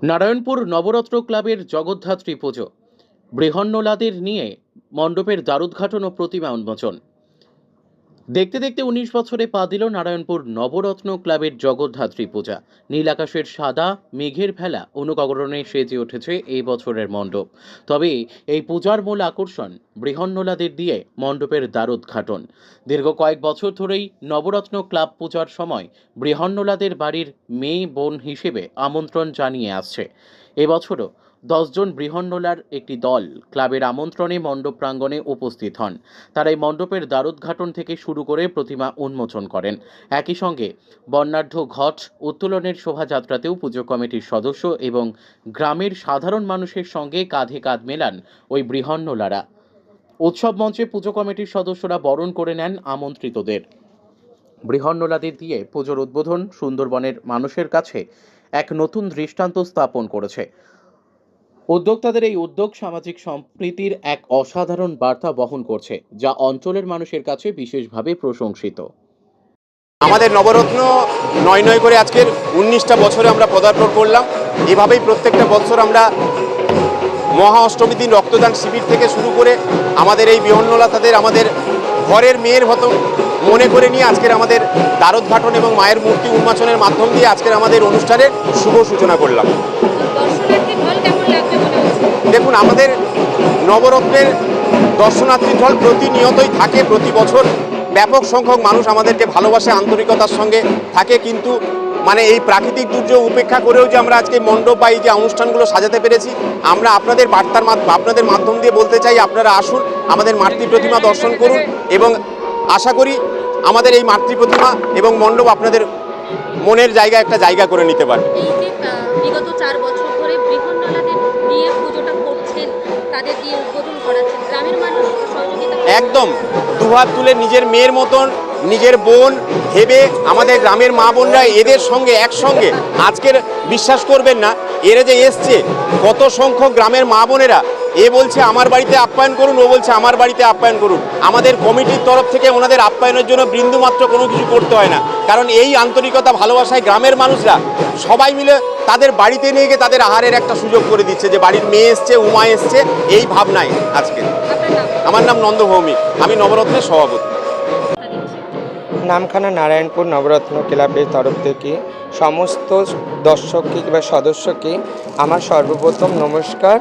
নারায়ণপুর নবরত্ন ক্লাবের জগদ্ধাত্রী পুজো, বৃহন্নলাদের নিয়ে মণ্ডপের দ্বারোদ্ঘাটন ও প্রতিমা উন্মোচন। দেখতে দেখতে ১৯ বছরে পা দিল নারায়ণপুর নবরত্ন ক্লাবের জগদ্ধাত্রী পূজা। নীল আকাশের সাদা মেঘের ভেলা অনুকরণে সেজে উঠেছে এই বছরের মণ্ডপ। তবে এই পূজার মূল আকর্ষণ বৃহন্নলাদের দিয়ে মণ্ডপের দ্বারোদ্ঘাটন। দীর্ঘ কয়েক বছর ধরেই নবরত্ন ক্লাব পূজার সময় বৃহন্নলাদের বাড়ির মেয়ে বোন হিসেবে আমন্ত্রণ জানিয়ে আসছে। এবছরও ১০ জন বৃহন্নলার একটি দল ক্লাবের আমন্ত্রণে মণ্ডপ প্রাঙ্গণে উপস্থিত হন। তারা এই মণ্ডপের দ্বারোদ্ঘাটন থেকে শুরু করে প্রতিমা উন্মোচন করেন। একই সঙ্গে বর্ণাঢ্য ঘট উত্তোলনের শোভাযাত্রাতেও পুজো কমিটির সদস্য এবং গ্রামের সাধারণ মানুষের সঙ্গে কাঁধে কাঁধ মেলান ওই বৃহন্নলারা। উৎসব মঞ্চে পুজো কমিটির সদস্যরা বরণ করে নেন আমন্ত্রিতদের। বৃহন্নলাদের দিয়ে পুজোর উদ্বোধন সুন্দরবনের মানুষের কাছে এক নতুন দৃষ্টান্ত স্থাপন করেছে। উদ্যোক্তাদের এই উদ্যোগ সামাজিক সম্প্রীতির এক অসাধারণ বার্তা বহন করছে, যা অঞ্চলের মানুষের কাছে বিশেষভাবে প্রশংসিত। আমাদের নবরত্ন নয় নয় করে আজকের ১৯টা বছরে আমরা পদার্পণ করলাম। এভাবেই প্রত্যেকটা বছর আমরা মহা অষ্টমী দিন রক্তদান শিবির থেকে শুরু করে আমাদের এই বৃহন্নলা তাদের আমাদের ঘরের মেয়ের মতো মনে করে নিয়ে আজকের আমাদের দ্বারোদ্ঘাটন এবং মায়ের মূর্তি উন্মোচনের মাধ্যম দিয়ে আজকের আমাদের অনুষ্ঠানের শুভ সূচনা করলাম। দেখুন, আমাদের নবরত্নের দর্শনার্থী ঢল প্রতিনিয়তই থাকে। প্রতি বছর ব্যাপক সংখ্যক মানুষ আমাদেরকে ভালোবাসে, আন্তরিকতার সঙ্গে থাকে। কিন্তু এই প্রাকৃতিক দুর্যোগ উপেক্ষা করেও যে আমরা আজকে মণ্ডপ বা এই যে অনুষ্ঠানগুলো সাজাতে পেরেছি, আমরা আপনাদের আপনাদের মাধ্যম দিয়ে বলতে চাই, আপনারা আসুন, আমাদের মাতৃ প্রতিমা দর্শন করুন এবং আশা করি আমাদের এই মাতৃ প্রতিমা এবং মণ্ডপ আপনাদের মনের জায়গা একটা জায়গা করে নিতে পারে। বিগত 4 বছর ধরে বৃহন্নলাদের দিয়ে পুজোটা করছেন, তাদের দিয়ে উদ্বোধন করাচ্ছেন, গ্রামের মানুষ সহযোগিতা একদম দুহাত তুলে নিজের মেয়ের মতন নিজের বোন ভেবে আমাদের গ্রামের মা বোনরা এদের সঙ্গে একসঙ্গে আজকের বিশ্বাস করবেন না, এরা যে এসছে কত সংখ্যক গ্রামের মা বোনেরা, এ বলছে আমার বাড়িতে আপ্যায়ন করুন, ও বলছে আমার বাড়িতে আপ্যায়ন করুন। আমাদের কমিটির তরফ থেকে ওনাদের আপ্যায়নের জন্য বিন্দুমাত্র কোনো কিছু করতে হয় না, কারণ এই আন্তরিকতা ভালোবাসায় গ্রামের মানুষরা সবাই মিলে তাদের বাড়িতে নিয়ে গিয়ে তাদের আহারের একটা সুযোগ করে দিচ্ছে, যে বাড়ির মেয়ে এসছে, উমা এসছে, এই ভাবনায় আজকে। আমার নাম নন্দ ভৌমিক, আমি নবরত্নের সভাপতি। নামখানা নারায়ণপুর নবরত্ন ক্লাবের তরফ থেকে সমস্ত দর্শককে বা সদস্যকে আমার সর্বপ্রথম নমস্কার,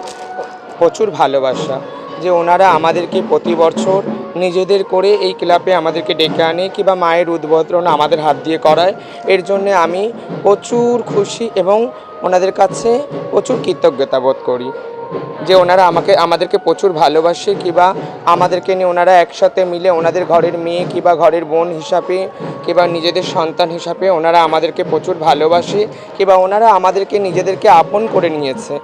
প্রচুর ভালোবাসা যে ওনারা আমাদেরকে প্রতি বছর নিজেদের করে এই ক্লাবে আমাদেরকে ডেকে আনে কিংবা মায়ের উদ্বোধন আমাদের হাত দিয়ে করায়। এর জন্যে আমি প্রচুর খুশি এবং ওনাদের কাছে প্রচুর কৃতজ্ঞতা বোধ করি যে ওনারা আমাদেরকে প্রচুর ভালোবাসে কিংবা আমাদেরকে নিয়ে ওনারা একসাথে মিলে ওনাদের ঘরের মেয়ে কিংবা ঘরের বোন হিসাবে কিংবা নিজেদের সন্তান হিসাবে ওনারা আমাদেরকে প্রচুর ভালোবাসে কিংবা ওনারা আমাদেরকে নিজেদেরকে আপন করে নিয়েছে।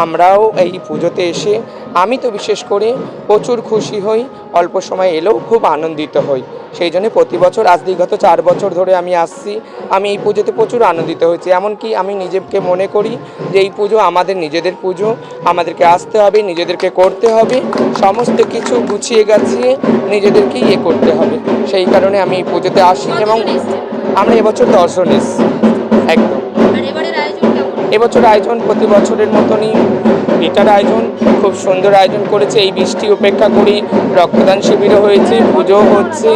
আমরাও এই পুজোতে এসে আমি তো বিশেষ করে প্রচুর খুশি হই, অল্প সময় এলেও খুব আনন্দিত হই। সেই জন্য প্রতি বছর আজ বিগত 4 বছর ধরে আমি আসছি, আমি এই পুজোতে প্রচুর আনন্দিত হয়েছি। এমনকি আমি নিজেকে মনে করি যে এই পুজো আমাদের নিজেদের পুজো, আমাদেরকে আসতে হবে, নিজেদেরকে করতে হবে, সমস্ত কিছু গুছিয়ে গাছিয়ে নিজেদেরকেই করতে হবে। সেই কারণে আমি এই পুজোতে আসি এবং আমরা এবছর 10 জন এসেছি। একদম এবছর আয়োজন প্রতি বছরের মতনই এটার আয়োজন খুব সুন্দর আয়োজন করেছে। এই বৃষ্টি উপেক্ষা করি রক্তদান শিবিরও হয়েছে, পুজোও হচ্ছে,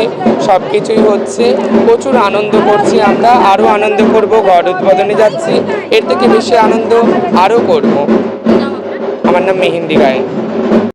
সব কিছুই হচ্ছে, প্রচুর আনন্দ করছি। আমরা আরও আনন্দ করব, ঘর উদ্বোধনে যাচ্ছি, এর থেকে বেশি আনন্দ আরও করব। আমার নাম মেহেন্দি গায়েন।